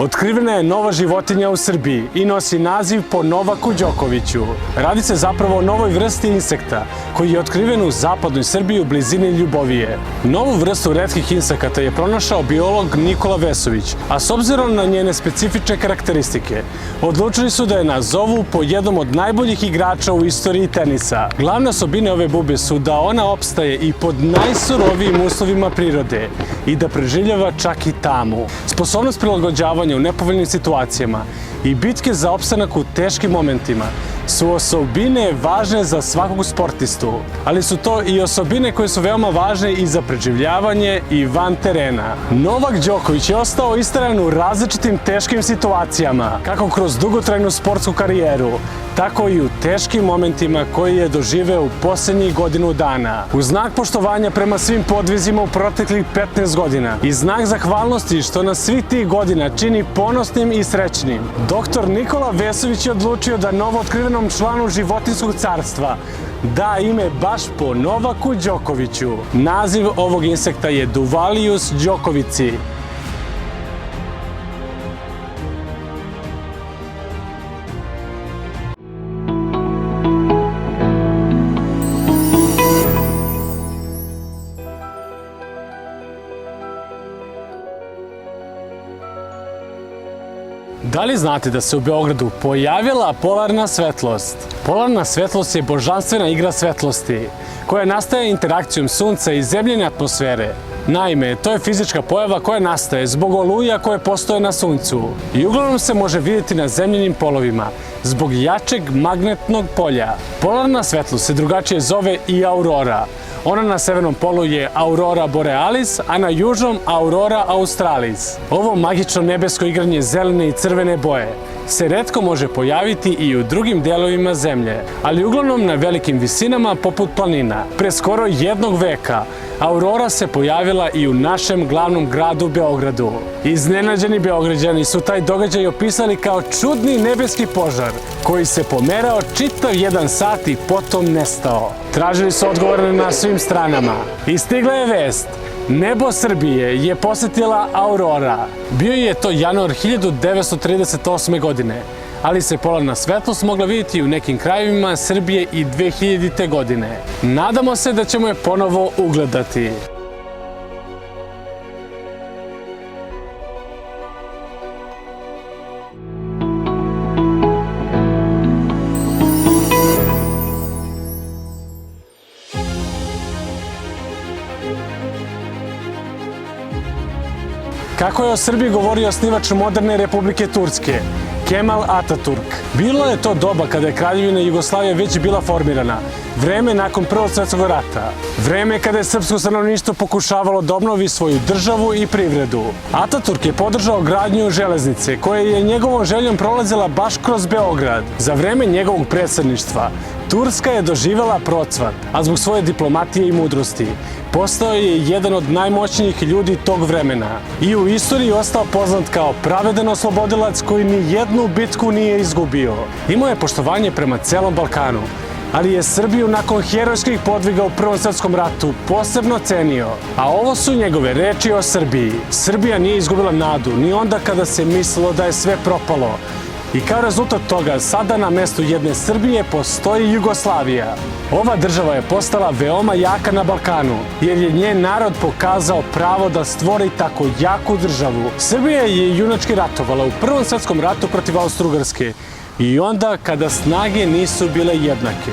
Otkrivena je nova životinja u Srbiji i nosi naziv po Novaku Đokoviću. Radi se zapravo o novoj vrsti insekta koji je otkriven u zapadnoj Srbiji u blizini Ljubovije. Novu vrstu retkih insekata je pronašao biolog Nikola Vesović, a s obzirom na njene specifične karakteristike, odlučili su da je nazovu po jednom od najboljih igrača u istoriji tenisa. Glavne osobine ove bube su da ona opstaje i pod najsurovijim uslovima prirode i da preživljava čak i tamu. Sposobnost prilagođavanja u nepovoljnim situacijama i bitke za opstanak u teškim momentima su osobine važne za svakog sportistu, ali su to i osobine koje su veoma važne i za preživljavanje i van terena. Novak Đoković je ostao istrajan u različitim teškim situacijama, kako kroz dugotrajnu sportsku karijeru, tako i u teškim momentima koji je doživeo u posljednjih godinu dana. U znak poštovanja prema svim podvizima u proteklih 15 godina i znak zahvalnosti što nas svih tih godina čini ponosnim i srećnim, dr. Nikola Vesović je odlučio da novo otkrivenom članu životinjskog carstva da ime baš po Novaku Đokoviću. Naziv ovog insekta je Duvalius đokovici. Da li znate da se u Beogradu pojavila polarna svetlost? Polarna svetlost je božanstvena igra svetlosti koja nastaje interakcijom sunca i zemljine atmosfere. Naime, to je fizička pojava koja nastaje zbog oluja koje postoje na suncu i uglavnom se može vidjeti na zemljinim polovima zbog jačeg magnetnog polja. Polarna svetlost se drugačije zove i aurora. Ona na severnom polu je aurora borealis, a na južnom aurora australis. Ovo magično nebesko igranje zelene i crvene boje se retko može pojaviti i u drugim delovima zemlje, ali uglavnom na velikim visinama poput planina. Pre skoro jednog veka aurora se pojavila i u našem glavnom gradu Beogradu. Iznenađeni Beograđani su taj događaj opisali kao čudni nebeski požar koji se pomerao čitav 1 sat i potom nestao. Tražili su odgovore na svim stranama i stigla je vest. Nebo Srbije je posetila aurora. Bio je to januar 1938. godine, ali se polarna svetlost mogla vidjeti u nekim krajevima Srbije i 2000. godine. Nadamo se da ćemo je ponovo ugledati. Kako je o Srbiji govorio osnivač moderne Republike Turske, Kemal Ataturk? Bilo je to doba kada je Kraljevina Jugoslavija već bila formirana, vreme nakon Prvog svjetskog rata, vreme kada je srpsko stanovništvo pokušavalo da obnovi svoju državu i privredu. Ataturk je podržao gradnju železnice koja je njegovom željom prolazila baš kroz Beograd. Za vreme njegovog predsjedništva Turska je doživjela procvat, a zbog svoje diplomatije i mudrosti postao je jedan od najmoćnijih ljudi tog vremena i u istoriji ostao poznat kao pravedan oslobodilac koji ni jednu bitku nije izgubio. Imao je poštovanje prema celom Balkanu, ali je Srbiju nakon herojskih podviga u Prvom svjetskom ratu posebno cenio. A ovo su njegove reči o Srbiji. Srbija nije izgubila nadu ni onda kada se mislilo da je sve propalo. I kao rezultat toga, sada na mestu jedne Srbije postoji Jugoslavija. Ova država je postala veoma jaka na Balkanu, jer je njen narod pokazao pravo da stvori tako jaku državu. Srbija je junački ratovala u Prvom svjetskom ratu protiv Austro-Ugarske i onda kada snage nisu bile jednake.